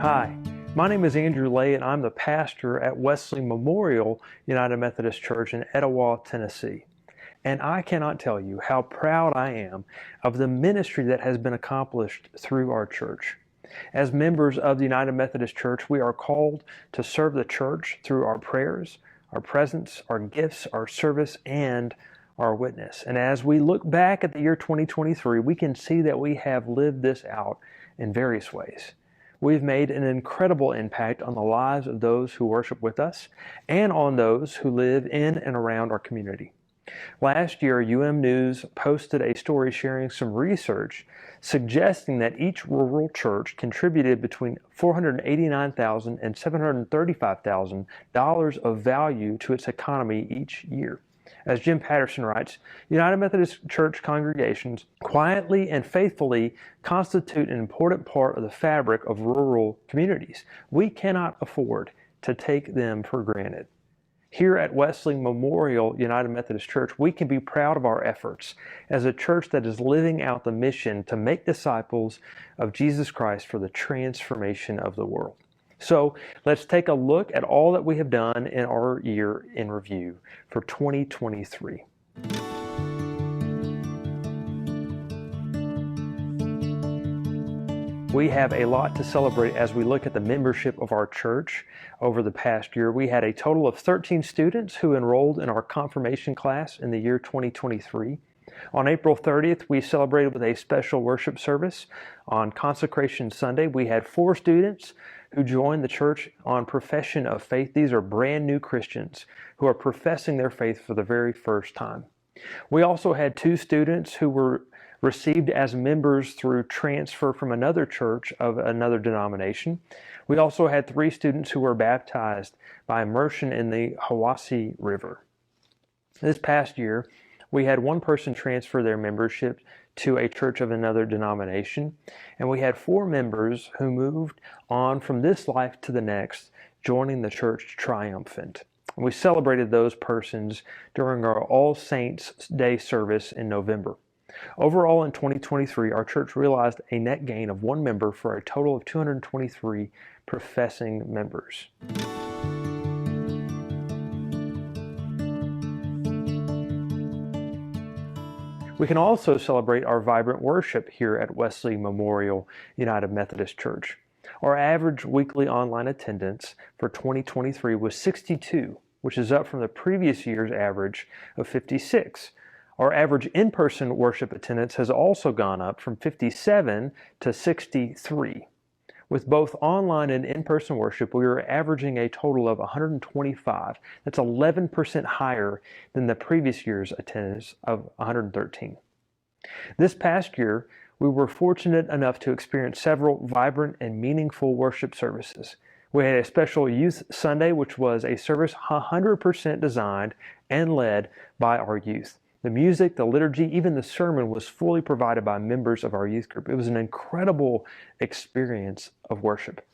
Hi, my name is Andrew Lay, and I'm the pastor at Wesley Memorial United Methodist Church in Etowah, Tennessee. And I cannot tell you how proud I am of the ministry that has been accomplished through our church. As members of the United Methodist Church, we are called to serve the church through our prayers, our presence, our gifts, our service, and our witness. And as we look back at the year 2023, we can see that we have lived this out in various ways. We've made an incredible impact on the lives of those who worship with us and on those who live in and around our community. Last year, UM News posted a story sharing some research suggesting that each rural church contributed between $489,000 and $735,000 of value to its economy each year. As Jim Patterson writes, United Methodist Church congregations quietly and faithfully constitute an important part of the fabric of rural communities. We cannot afford to take them for granted. Here at Wesley Memorial United Methodist Church, we can be proud of our efforts as a church that is living out the mission to make disciples of Jesus Christ for the transformation of the world. So let's take a look at all that we have done in our year in review for 2023. We have a lot to celebrate as we look at the membership of our church over the past year. We had a total of 13 students who enrolled in our confirmation class in the year 2023. On April 30th, we celebrated with a special worship service. On Consecration Sunday, we had 4 students who joined the church on profession of faith. These are brand new Christians who are professing their faith for the very first time. We also had 2 students who were received as members through transfer from another church of another denomination. We also had 3 students who were baptized by immersion in the Hiwassee River. This past year, we had 1 person transfer their membership to a church of another denomination, and we had 4 members who moved on from this life to the next, joining the church triumphant. And we celebrated those persons during our All Saints Day service in November. Overall, in 2023, our church realized a net gain of 1 member for a total of 223 professing members. We can also celebrate our vibrant worship here at Wesley Memorial United Methodist Church. Our average weekly online attendance for 2023 was 62, which is up from the previous year's average of 56. Our average in-person worship attendance has also gone up from 57 to 63. With both online and in-person worship, we are averaging a total of 125. That's 11% higher than the previous year's attendance of 113. This past year, we were fortunate enough to experience several vibrant and meaningful worship services. We had a special Youth Sunday, which was a service 100% designed and led by our youth. The music, the liturgy, even the sermon was fully provided by members of our youth group. It was an incredible experience of worship.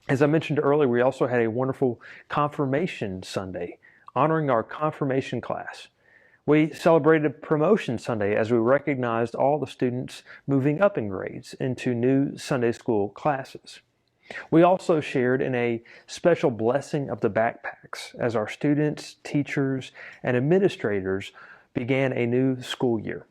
As I mentioned earlier, we also had a wonderful Confirmation Sunday, honoring our confirmation class. We celebrated Promotion Sunday as we recognized all the students moving up in grades into new Sunday school classes. We also shared in a special blessing of the backpacks as our students, teachers, and administrators began a new school year.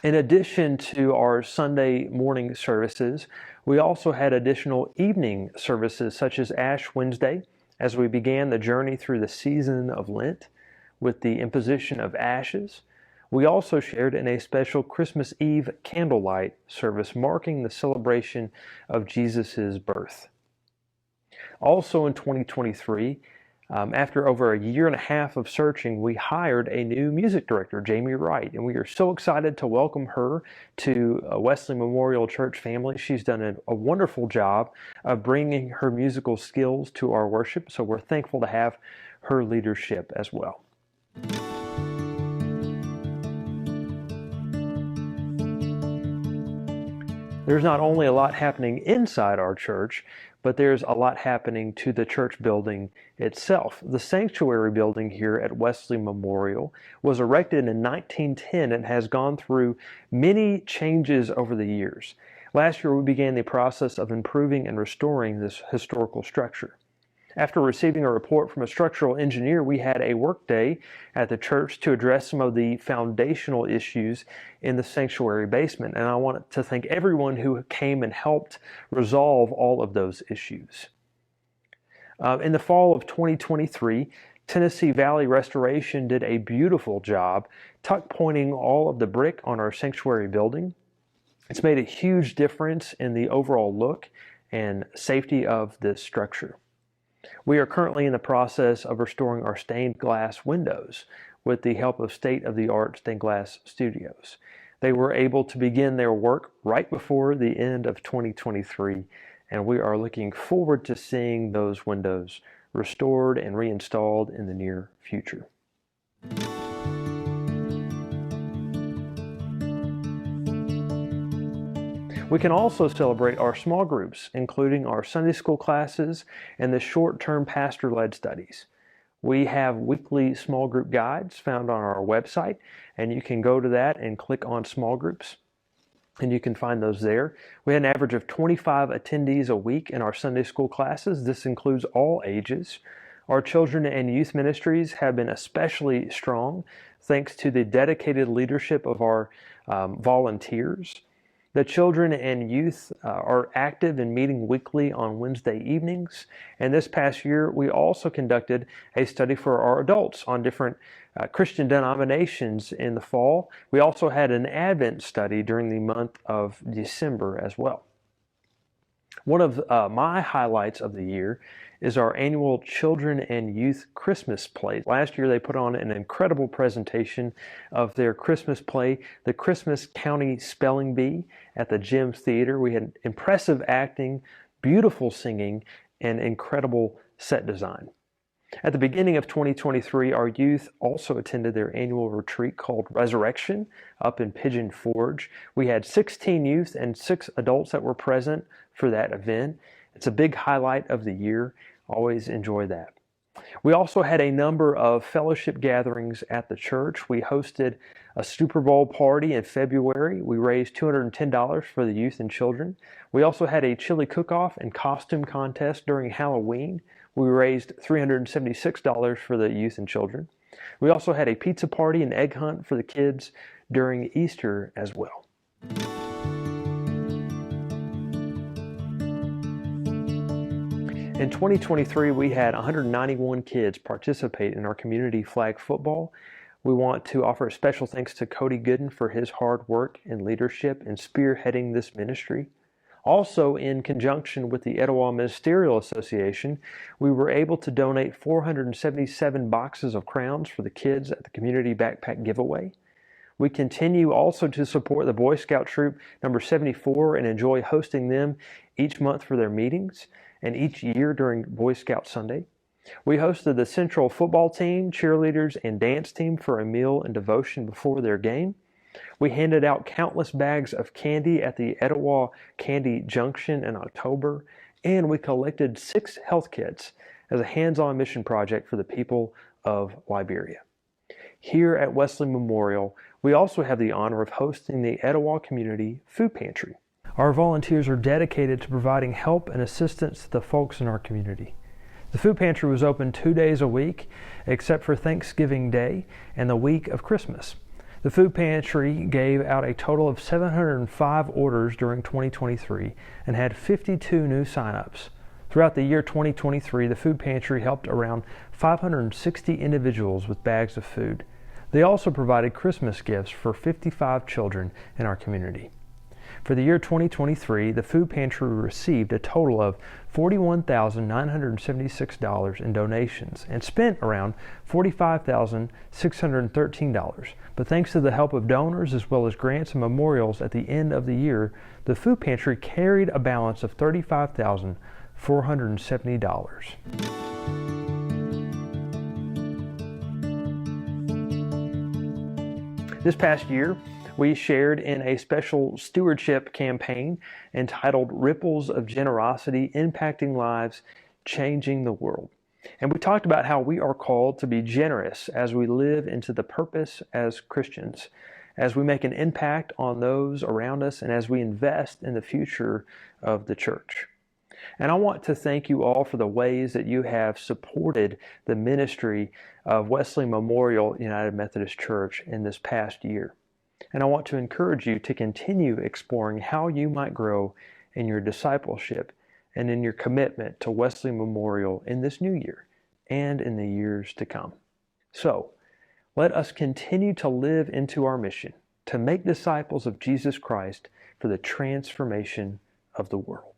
In addition to our Sunday morning services, we also had additional evening services such as Ash Wednesday as we began the journey through the season of Lent with the imposition of ashes. We also shared in a special Christmas Eve candlelight service marking the celebration of Jesus' birth. Also in 2023, after over a year and a half of searching, we hired a new music director, Jamie Wright, and we are so excited to welcome her to Wesley Memorial Church family. She's done a wonderful job of bringing her musical skills to our worship, so we're thankful to have her leadership as well. There's not only a lot happening inside our church, but there's a lot happening to the church building itself. The sanctuary building here at Wesley Memorial was erected in 1910 and has gone through many changes over the years. Last year, we began the process of improving and restoring this historical structure. After receiving a report from a structural engineer, we had a work day at the church to address some of the foundational issues in the sanctuary basement. And I want to thank everyone who came and helped resolve all of those issues. In the fall of 2023, Tennessee Valley Restoration did a beautiful job tuck pointing all of the brick on our sanctuary building. It's made a huge difference in the overall look and safety of this structure. We are currently in the process of restoring our stained glass windows with the help of state-of-the-art stained glass studios. They were able to begin their work right before the end of 2023, and we are looking forward to seeing those windows restored and reinstalled in the near future. We can also celebrate our small groups, including our Sunday school classes and the short-term pastor-led studies. We have weekly small group guides found on our website, and you can go to that and click on small groups, and you can find those there. We had an average of 25 attendees a week in our Sunday school classes. This includes all ages. Our children and youth ministries have been especially strong thanks to the dedicated leadership of our volunteers. The children and youth are active in meeting weekly on Wednesday evenings. And this past year, we also conducted a study for our adults on different Christian denominations in the fall. We also had an Advent study during the month of December as well. One of my highlights of the year is our annual Children and Youth Christmas Play. Last year they put on an incredible presentation of their Christmas play, The Christmas County Spelling Bee, at the Gems Theater. We had impressive acting, beautiful singing, and incredible set design. At the beginning of 2023, our youth also attended their annual retreat called Resurrection up in Pigeon Forge. We had 16 youth and 6 adults that were present for that event. It's a big highlight of the year. Always enjoy that. We also had a number of fellowship gatherings at the church. We hosted a Super Bowl party in February. We raised $210 for the youth and children. We also had a chili cook-off and costume contest during Halloween. We raised $376 for the youth and children. We also had a pizza party and egg hunt for the kids during Easter as well. In 2023, we had 191 kids participate in our community flag football. We want to offer a special thanks to Cody Gooden for his hard work and leadership in spearheading this ministry. Also, in conjunction with the Etowah Ministerial Association, we were able to donate 477 boxes of crowns for the kids at the community backpack giveaway. We continue also to support the Boy Scout Troop number 74 and enjoy hosting them each month for their meetings and each year during Boy Scout Sunday. We hosted the Central football team, cheerleaders, and dance team for a meal and devotion before their game. We handed out countless bags of candy at the Etowah Candy Junction in October, and we collected 6 health kits as a hands-on mission project for the people of Liberia. Here at Wesley Memorial, we also have the honor of hosting the Etowah Community Food Pantry. Our volunteers are dedicated to providing help and assistance to the folks in our community. The food pantry was open 2 days a week, except for Thanksgiving Day and the week of Christmas. The food pantry gave out a total of 705 orders during 2023 and had 52 new sign-ups. Throughout the year 2023, the food pantry helped around 560 individuals with bags of food. They also provided Christmas gifts for 55 children in our community. For the year 2023, the food pantry received a total of $41,976 in donations and spent around $45,613. But thanks to the help of donors as well as grants and memorials at the end of the year, the food pantry carried a balance of $35,470. This past year, we shared in a special stewardship campaign entitled Ripples of Generosity, Impacting Lives, Changing the World. And we talked about how we are called to be generous as we live into the purpose as Christians. as we make an impact on those around us and as we invest in the future of the church. And I want to thank you all for the ways that you have supported the ministry of Wesley Memorial United Methodist Church in this past year. And I want to encourage you to continue exploring how you might grow in your discipleship and in your commitment to Wesley Memorial in this new year and in the years to come. So, let us continue to live into our mission to make disciples of Jesus Christ for the transformation of the world.